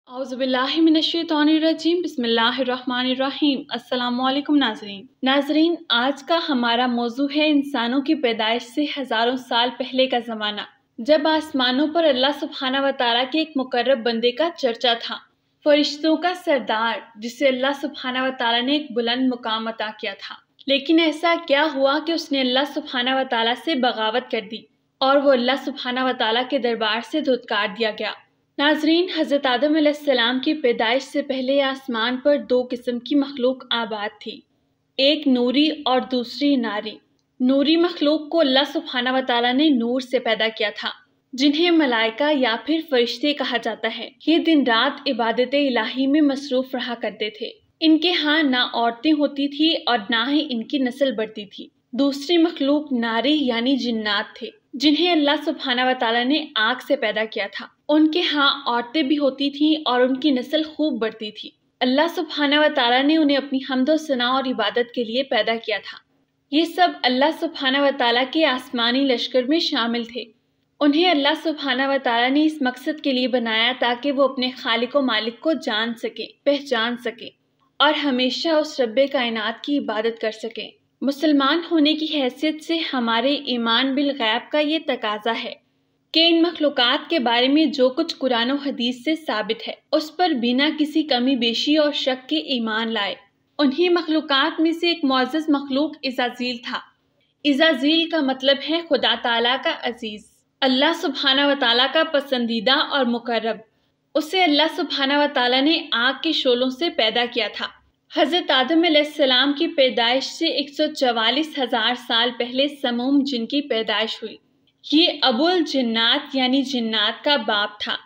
औज़ु बिल्लाहि मिनश्शैतानिर्रजीम बिस्मिल्लाहिर्रहमानिर्रहीम। अस्सलामु अलैकुम नाज़रीन, आज का हमारा मौजू है इंसानों की पैदाइश से हज़ारों साल पहले का ज़माना, जब आसमानों पर अल्लाह सुब्हाना व तआला के एक मुकर्रब बंदे का चर्चा था, फरिश्तों का सरदार, जिसे अल्लाह सुब्हाना व तआला ने एक बुलंद मुकाम अता किया था। लेकिन ऐसा क्या हुआ कि उसने अल्लाह सुब्हाना व तआला से बगावत कर दी और वो अल्लाह सुब्हाना व तआला के दरबार से धुतकार दिया गया। नाज़रीन, हज़रत आदम अलैहिस्सलाम की पैदाइश से पहले आसमान पर दो किस्म की मखलूक आबाद थी, एक नूरी और दूसरी नारी। नूरी मखलूक को अल्लाह सुब्हाना व तआला ने नूर से पैदा किया था, जिन्हें मलाइका या फिर फरिश्ते कहा जाता है। ये दिन रात इबादत इलाही में मसरूफ रहा करते थे। इनके यहाँ ना औरतें होती थी और ना ही इनकी नस्ल बढ़ती थी। दूसरी मखलूक नारी यानी जिन्नात थे, जिन्हें अल्लाह सुब्हाना व तआला ने आग से पैदा किया था। उनके यहाँ औरतें भी होती थीं और उनकी नस्ल खूब बढ़ती थी। अल्लाह सुब्हाना व तआला ने उन्हें अपनी हम्द व सना और इबादत के लिए पैदा किया था। ये सब अल्लाह सुब्हाना व तआला के आसमानी लश्कर में शामिल थे। उन्हें अल्लाह सुब्हाना व तआला ने इस मकसद के लिए बनाया ताकि वो अपने खालिक व मालिक को जान सके, पहचान सके और हमेशा उस रब्बे कायनात की इबादत कर सकें। मुसलमान होने की हैसियत से हमारे ईमान बिल गैब का ये तकाजा है कि इन मखलूक़ात के बारे में जो कुछ कुरान और हदीस से साबित है, उस पर बिना किसी कमी बेशी और शक के ईमान लाए। उन्हीं मखलूक़ात में से एक मुअज़्ज़ज़ मखलूक इज़ाज़ील था। इज़ाज़ील का मतलब है खुदा ताला का अजीज़, अल्लाह सुब्हाना व तआला का पसंदीदा और मुकर्रब। उसे अल्लाह सुब्हाना व तआला ने आग के शोलों से पैदा किया था। हज़रत आदम अलैहिस्सलाम की पैदाइश से 144,000 साल पहले समूम जिन की पैदाइश हुई। ये अबुल जिन्नात यानी जिन्नात का बाप था।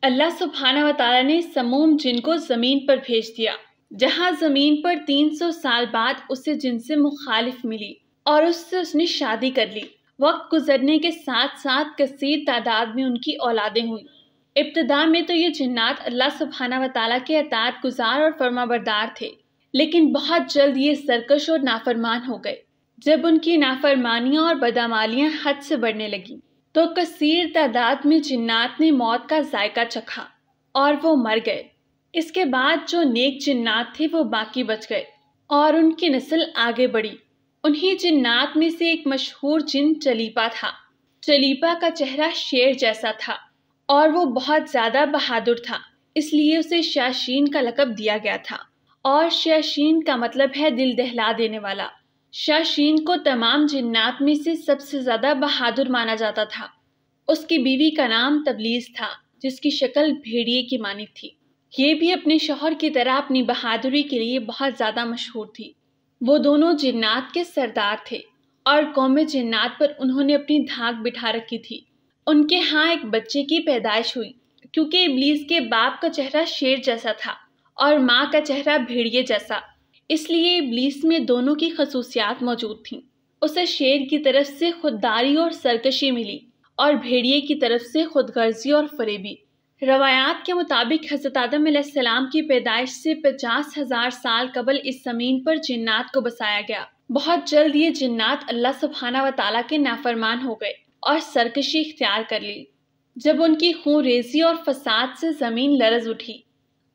अल्लाह सुब्हाना व तआला ने समूम जिन को ज़मीन पर भेज दिया, जहाँ ज़मीन पर 300 साल बाद उसे जिनसे मुखालिफ मिली और उससे उसने शादी कर ली। वक्त गुजरने के साथ साथ कसीर तादाद में उनकी औलादें हुई। इब्तिदा में तो ये जिन्नात अल्लाह सुब्हाना व तआला के अताअत गुजार और फरमाबरदार थे, लेकिन बहुत जल्द ये सरकश और नाफरमान हो गए। जब उनकी नाफरमानियाँ और बदअमालियाँ हद से बढ़ने लगीं, तो कसीर तादाद में जिन्नात ने मौत का जायका चखा और वो मर गए। इसके बाद जो नेक जिन्नात थे वो बाकी बच गए और उनकी नस्ल आगे बढ़ी। उन्हीं जिन्नात में से एक मशहूर जिन चलीपा था। चलीपा का चेहरा शेर जैसा था और वो बहुत ज़्यादा बहादुर था, इसलिए उसे शाशीन का लक़ब दिया गया था। और शाशीन का मतलब है दिल दहला देने वाला। शाशीन को तमाम जिन्नात में से सबसे ज़्यादा बहादुर माना जाता था। उसकी बीवी का नाम तबलीस था, जिसकी शक्ल भेड़िए की मानी थी। ये भी अपने शौहर की तरह अपनी बहादुरी के लिए बहुत ज़्यादा मशहूर थी। वो दोनों जिन्नात के सरदार थे और कौमे जिन्नात पर उन्होंने अपनी धाक बिठा रखी थी। उनके यहाँ एक बच्चे की पैदाइश हुई। क्योंकि इब्लीस के बाप का चेहरा शेर जैसा था और माँ का चेहरा भेड़िए जैसा, इसलिए इब्लीस में दोनों की खसूसियात मौजूद थीं। उसे शेर की तरफ से खुददारी और सरकशी मिली और भेड़िए की तरफ से खुदगर्जी और फरेबी। रवायात के मुताबिक हज़रत आदम अलैहिस्सलाम की पैदाइश से 50,000 साल कबल इस ज़मीन पर जिन्नात को बसाया गया। बहुत जल्द ये जिन्नात अल्लाह सुब्हाना व तआला के नाफरमान हो गए और सरकशी इख्तियार कर ली। जब उनकी खून रेज़ी और फसाद से ज़मीन लरज़ उठी,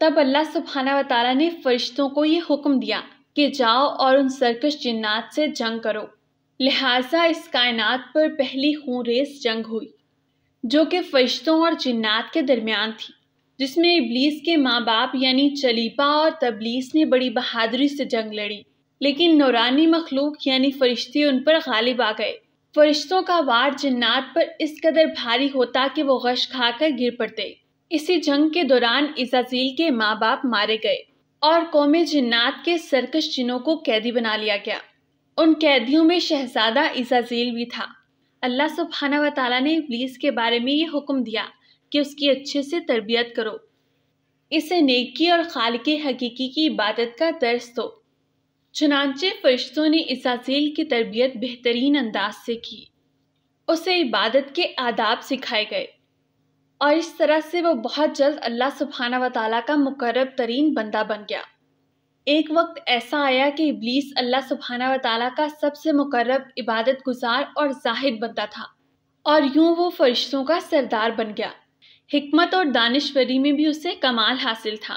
तब अल्लाह सुब्हाना व तआला ने फरिश्तों को ये हुक्म दिया कि जाओ और उन सरकश जिन्नात से जंग करो। लिहाजा इस कायनात पर पहली खूनरेज़ जंग हुई, जो कि फरिश्तों और जिन्नात के दरमियान थी, जिसमें इब्लीस के माँ बाप यानी चलीपा और तबलीस ने बड़ी बहादुरी से जंग लड़ी। लेकिन नूरानी मखलूक यानी फरिश्ते उन पर गालिब आ गए। फरिश्तों का वार जिन्नात पर इस कदर भारी होता कि वो गश खाकर गिर पड़ते। इसी जंग के दौरान इज़ाज़ील के माँ बाप मारे गए और कौमे जिन्नात के सरकश जिनों को कैदी बना लिया गया। उन कैदियों में शहजादा इज़ाज़ील भी था। अल्लाह सुब्हाना व तआला ने इब्लीस के बारे में ये हुक्म दिया कि उसकी अच्छे से तरबियत करो, इसे नेकी और खालिक़े हकीकी की इबादत का दर्स दो। चुनांचे फरिश्तों ने इज़ाज़ील की तरबियत बेहतरीन अंदाज से की। उसे इबादत के आदाब सिखाए गए और इस तरह से वो बहुत जल्द अल्लाह सुब्हाना व तआला का मुकर्रब तरीन बंदा बन गया। एक वक्त ऐसा आया कि इब्लीस अल्लाह सुब्हाना व तआला का सबसे मुकर्रब, इबादत गुजार और जाहिद बंदा था और यूं वो फरिश्तों का सरदार बन गया। حکمت اور دانشوری میں بھی اسے کمال حاصل تھا۔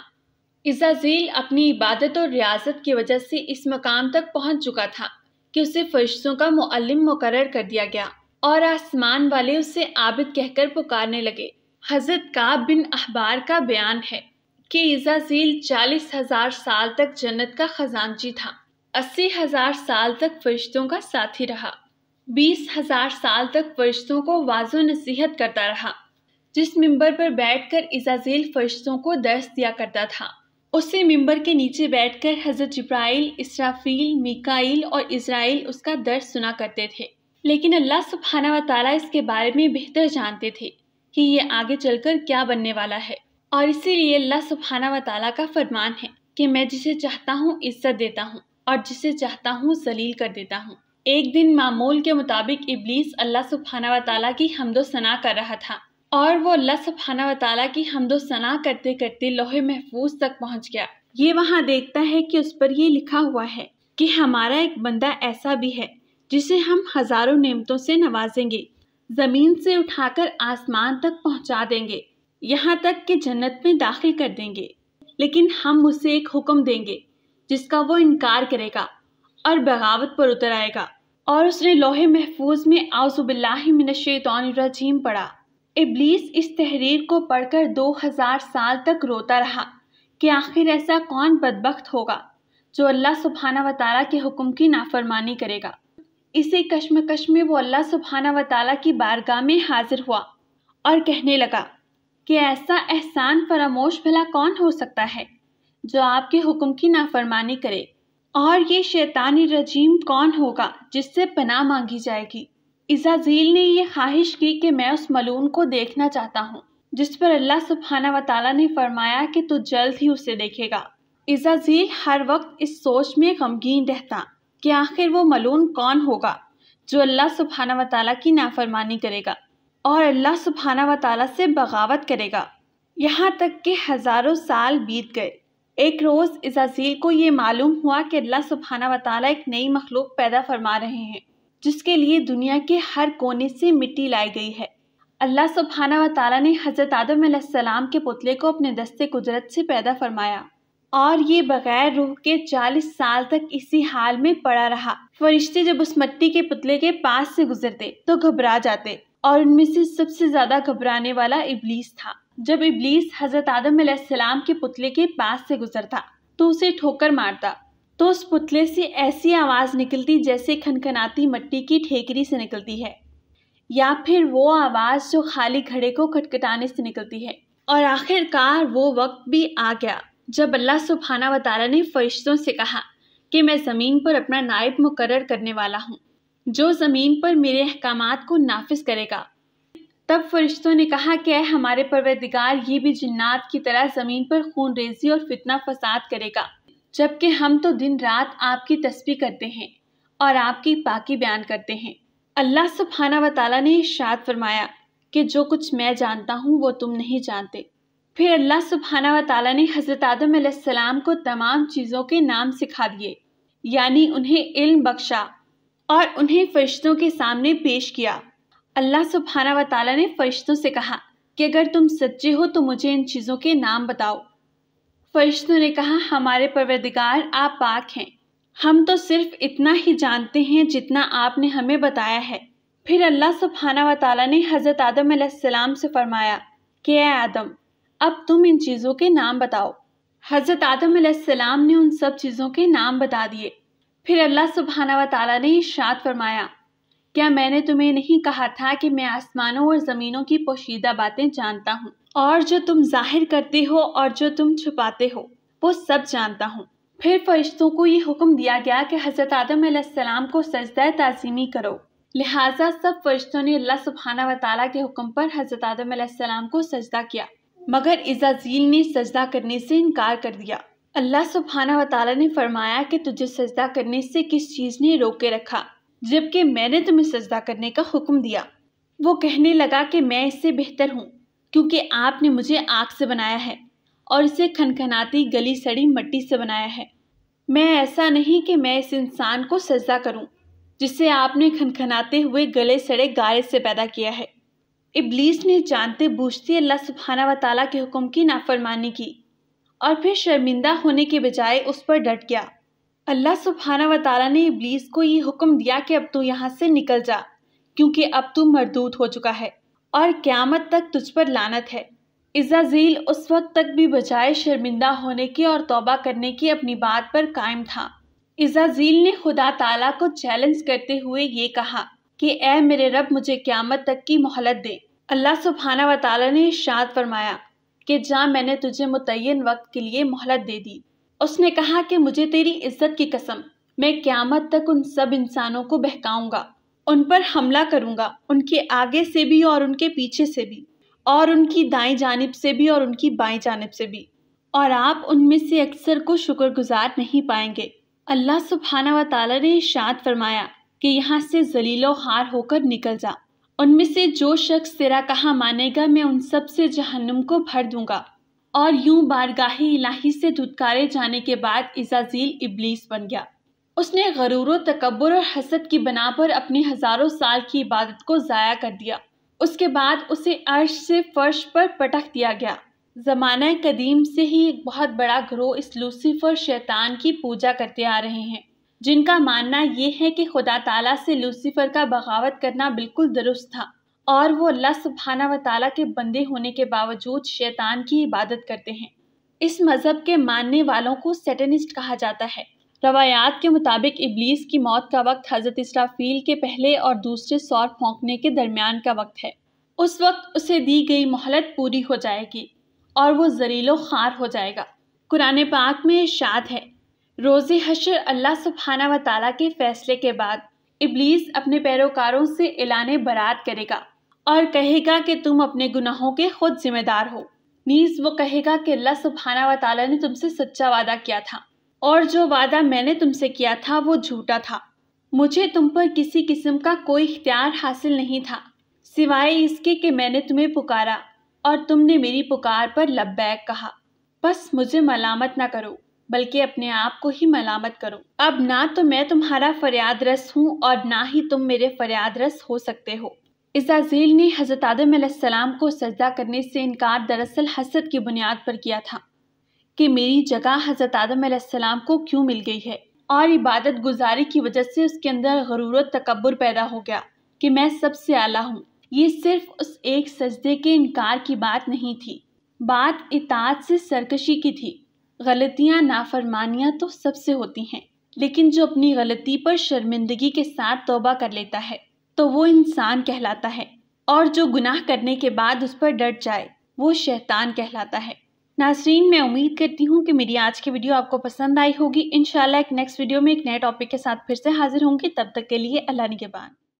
عزازیل اپنی عبادت اور ریاضت کی وجہ سے اس مقام تک پہنچ چکا تھا کہ اسے فرشتوں کا معلم مقرر کر دیا گیا اور آسمان والے اسے عابد کہہ کر پکارنے لگے۔ حضرت کعب بن احبار کا بیان ہے کہ عزازیل 40,000 سال تک جنت کا خزانچی تھا، 80,000 سال تک فرشتوں کا ساتھی رہا، 20,000 سال تک فرشتوں کو واعظ و نصیحت کرتا رہا۔ جس ممبر پر بیٹھ کر عزازیل فرشتوں کو درس دیا کرتا تھا، اسی ممبر کے نیچے بیٹھ کر حضرت جبرائیل، اسرافیل، میکائیل اور عزرائیل اس کا درس سنا کرتے تھے۔ لیکن اللہ سبحانہ و تعالیٰ اس کے بارے میں بہتر جانتے تھے کہ یہ آگے چل کر کیا بننے والا ہے، اور اسی لیے اللہ سبحانہ و تعالیٰ کا فرمان ہے کہ میں جسے چاہتا ہوں عزت دیتا ہوں اور جسے چاہتا ہوں ذلیل کر دیتا ہوں۔ ایک دن معمول کے مطابق ابلیس اللہ سبحانہ و تعالیٰ کی حمد و ثنا کر رہا تھا، اور وہ اللہ سبحانہ و تعالیٰ کی حمد و ثنا کرتے کرتے لوح محفوظ تک پہنچ گیا۔ یہ وہاں دیکھتا ہے کہ اس پر یہ لکھا ہوا ہے کہ ہمارا ایک بندہ ایسا بھی ہے جسے ہم ہزاروں نعمتوں سے نوازیں گے، زمین سے اٹھا کر آسمان تک پہنچا دیں گے، یہاں تک کہ جنت میں داخل کر دیں گے، لیکن ہم اسے ایک حکم دیں گے جس کا وہ انکار کرے گا اور بغاوت پر اتر آئے گا۔ اور اس نے لوح محفوظ میں اعوذ باللہ من الشیطان الرجیم پڑھا۔ ابلیس اس تحریر کو پڑھ کر 2000 سال تک روتا رہا کہ آخر ایسا کون بدبخت ہوگا جو اللہ سبحانہ و تعالیٰ کے حکم کی نافرمانی کرے گا۔ اسی کشمکش میں وہ اللہ سبحانہ و تعالیٰ کی بارگاہ میں حاضر ہوا اور کہنے لگا کہ ایسا احسان فراموش بھلا کون ہو سکتا ہے جو آپ کے حکم کی نافرمانی کرے، اور یہ شیطانی رجیم کون ہوگا جس سے پناہ مانگی جائے گی۔ عزازیل نے یہ خواہش کی کہ میں اس ملعون کو دیکھنا چاہتا ہوں، جس پر اللہ سبحانہ و تعالیٰ نے فرمایا کہ تو جلد ہی اسے دیکھے گا۔ عزازیل ہر وقت اس سوچ میں غمگین رہتا کہ آخر وہ ملعون کون ہوگا جو اللہ سبحانہ و تعالیٰ کی نافرمانی کرے گا اور اللہ سبحانہ و تعالیٰ سے بغاوت کرے گا، یہاں تک کہ ہزاروں سال بیت گئے۔ ایک روز عزازیل کو یہ معلوم ہوا کہ اللہ سبحانہ و تعالیٰ ایک نئی مخلوق پیدا فرما رہے ہیں جس کے لیے دنیا کے ہر کونے سے مٹی لائی گئی ہے۔ اللہ سبحانہ و تعالیٰ نے حضرت آدم علیہ السلام کے پتلے کو اپنے دست قدرت سے پیدا فرمایا، اور یہ بغیر روح کے 40 سال تک اسی حال میں پڑا رہا۔ فرشتے جب اس مٹی کے پتلے کے پاس سے گزرتے تو گھبرا جاتے، اور ان میں سے سب سے زیادہ گھبرانے والا ابلیس تھا۔ جب ابلیس حضرت آدم علیہ السلام کے پتلے کے پاس سے گزرتا تو اسے ٹھوکر مارتا تو اس پتلے سے ایسی آواز نکلتی جیسے کھنکھناتی مٹی کی ٹھیکری سے نکلتی ہے، یا پھر وہ آواز جو خالی گھڑے کو کھٹکھٹانے سے نکلتی ہے۔ اور آخر کار وہ وقت بھی آ گیا جب اللہ سبحانہ و تعالیٰ نے فرشتوں سے کہا کہ میں زمین پر اپنا نائب مقرر کرنے والا ہوں جو زمین پر میرے احکامات کو نافذ کرے گا۔ تب فرشتوں نے کہا کہ اے ہمارے پروردگار، یہ بھی جنات کی طرح زمین پر خون ریزی اور فتنہ فساد کرے گا، جبکہ ہم تو دن رات آپ کی تسبیح کرتے ہیں اور آپ کی پاکی بیان کرتے ہیں۔ اللہ سبحانہ و تعالیٰ نے ارشاد فرمایا کہ جو کچھ میں جانتا ہوں وہ تم نہیں جانتے۔ پھر اللہ سبحانہ و تعالیٰ نے حضرت آدم علیہ السلام کو تمام چیزوں کے نام سکھا دیے، یعنی انہیں علم بخشا اور انہیں فرشتوں کے سامنے پیش کیا۔ اللہ سبحانہ و تعالیٰ نے فرشتوں سے کہا کہ اگر تم سچے ہو تو مجھے ان چیزوں کے نام بتاؤ۔ فرشتوں نے کہا ہمارے پروردگار آپ پاک ہیں، ہم تو صرف اتنا ہی جانتے ہیں جتنا آپ نے ہمیں بتایا ہے۔ پھر اللہ سبحانہ و تعالیٰ نے حضرت آدم علیہ السلام سے فرمایا کہ اے آدم، اب تم ان چیزوں کے نام بتاؤ۔ حضرت آدم علیہ السلام نے ان سب چیزوں کے نام بتا دیے۔ پھر اللہ سبحانہ و تعالیٰ نے ارشاد فرمایا کیا میں نے تمہیں نہیں کہا تھا کہ میں آسمانوں اور زمینوں کی پوشیدہ باتیں جانتا ہوں، اور جو تم ظاہر کرتے ہو اور جو تم چھپاتے ہو وہ سب جانتا ہوں۔ پھر فرشتوں کو یہ حکم دیا گیا کہ حضرت آدم علیہ السلام کو سجدہ تعظیمی کرو، لہٰذا سب فرشتوں نے اللہ سبحانہ و تعالیٰ کے حکم پر حضرت آدم علیہ السلام کو سجدہ کیا، مگر عزازیل نے سجدہ کرنے سے انکار کر دیا۔ اللہ سبحانہ و تعالیٰ نے فرمایا کہ تجھے سجدہ کرنے سے کس چیز نے روکے رکھا جبکہ میں نے تمہیں سجدہ کرنے کا حکم دیا؟ وہ کہنے لگا کہ میں اس سے بہتر ہوں کیونکہ آپ نے مجھے آگ سے بنایا ہے اور اسے کھنکھناتی گلی سڑی مٹی سے بنایا ہے۔ میں ایسا نہیں کہ میں اس انسان کو سجدہ کروں جسے آپ نے کھنکھناتے ہوئے گلے سڑے گارے سے پیدا کیا ہے۔ इब्लीस ने जानते बूझते अल्लाह सुब्हाना व तआला के हुक्म की नाफरमानी की और फिर शर्मिंदा होने के बजाय उस पर डट गया। अल्लाह सुब्हाना व तआला ने इब्लीस को ये हुक्म दिया कि अब तू यहाँ से निकल जा, क्योंकि अब तू मरदूद हो चुका है और क़यामत तक तुझ पर लानत है। इज़राइल उस वक्त तक भी बजाय शर्मिंदा होने की और तौबा करने की अपनी बात पर कायम था। इज़राइल ने खुदा ताला को चैलेंज करते हुए ये कहा कि ऐ मेरे रब, मुझे क़यामत तक की मोहलत दे। अल्लाह सुब्हाना व तआला ने इरशाद फरमाया कि जा, मैंने तुझे मुतय्यन वक्त के लिए मोहलत दे दी। उसने कहा कि मुझे तेरी इज्जत की कसम, मैं क़यामत तक उन सब इंसानों को बहकाऊंगा, उन पर हमला करूंगा, उनके आगे से भी और उनके पीछे से भी, और उनकी दाईं जानिब से भी और उनकी बाईं जानिब से भी, और आप उनमें से अक्सर को शुक्रगुजार नहीं पाएंगे। अल्लाह सुब्हाना व तआला ने इरशाद फरमाया कि यहाँ से जलीलो हार होकर निकल जा। उनमें से जो शख्स तेरा कहा मानेगा, मैं उन सब से जहन्नुम को भर दूंगा। और यूं बारगाही इलाही से धुतकारे जाने के बाद इज़राइल इब्लीस बन गया। उसने गरूर व तकब्बुर और हसद की बना पर अपनी हज़ारों साल की इबादत को ज़ाया कर दिया। उसके बाद उसे अर्श से फर्श पर पटक दिया गया। ज़माना कदीम से ही एक बहुत बड़ा गिरोह इस लूसीफर शैतान की पूजा करते आ रहे हैं, जिनका मानना ये है कि खुदा ताला से लूसीफर का बगावत करना बिल्कुल दुरुस्त था और वो अल्लाह सुब्हाना व तआला के बंदे होने के बावजूद शैतान की इबादत करते हैं। इस मज़हब के मानने वालों को सैटनिस्ट कहा जाता है। रवायात के मुताबिक इब्लीस की मौत का वक्त हज़रत इसराफील के पहले और दूसरे सौर फौंकने के दरमियान का वक्त है। उस वक्त उसे दी गई मोहलत पूरी हो जाएगी और वो ज़लीलो ख़ार हो जाएगा। कुरान पाक में इरशाद है, रोज़े हशर अल्लाह सुब्हाना व तआला के फ़ैसले के बाद इब्लीस अपने पैरोकारों से ऐलाने बरात करेगा और कहेगा कि तुम अपने गुनाहों के खुद जिम्मेदार हो। नीज़ वो कहेगा कि अल्लाह सुब्हाना व तआला ने तुमसे सच्चा वादा किया था और जो वादा मैंने तुमसे किया था वो झूठा था। मुझे तुम पर किसी किस्म का कोई इख्तियार हासिल नहीं था सिवाय इसके कि मैंने तुम्हें पुकारा और तुमने मेरी पुकार पर लब्बैक कहा। बस मुझे मलामत ना करो, बल्कि अपने आप को ही मलामत करो। अब ना तो मैं तुम्हारा फरियाद रस हूँ और ना ही तुम मेरे फरियाद रस हो सकते हो। इज़राइल ने हज़रत आदम अलैहिस्सलाम को सजदा करने से इनकार दरअसल हसद की बुनियाद पर किया था कि मेरी जगह हज़रत आदम अलैहिस्सलाम को क्यों मिल गई है, और इबादत गुजारी की वजह से उसके अंदर गरूर व तकब्बुर पैदा हो गया कि मैं सबसे आला हूँ। ये सिर्फ उस एक सजदे के इनकार की बात नहीं थी, बात इताअत से सरकशी की थी। गलतियाँ नाफरमानियाँ तो सबसे होती हैं, लेकिन जो अपनी गलती पर शर्मिंदगी के साथ तौबा कर लेता है तो वो इंसान कहलाता है, और जो गुनाह करने के बाद उस पर डट जाए वो शैतान कहलाता है। नाज़रीन, मैं उम्मीद करती हूँ कि मेरी आज की वीडियो आपको पसंद आई होगी। इंशाल्लाह एक नेक्स्ट वीडियो में एक नए टॉपिक के साथ फिर से हाजिर होंगी। तब तक के लिए अल्लाह निगहबान।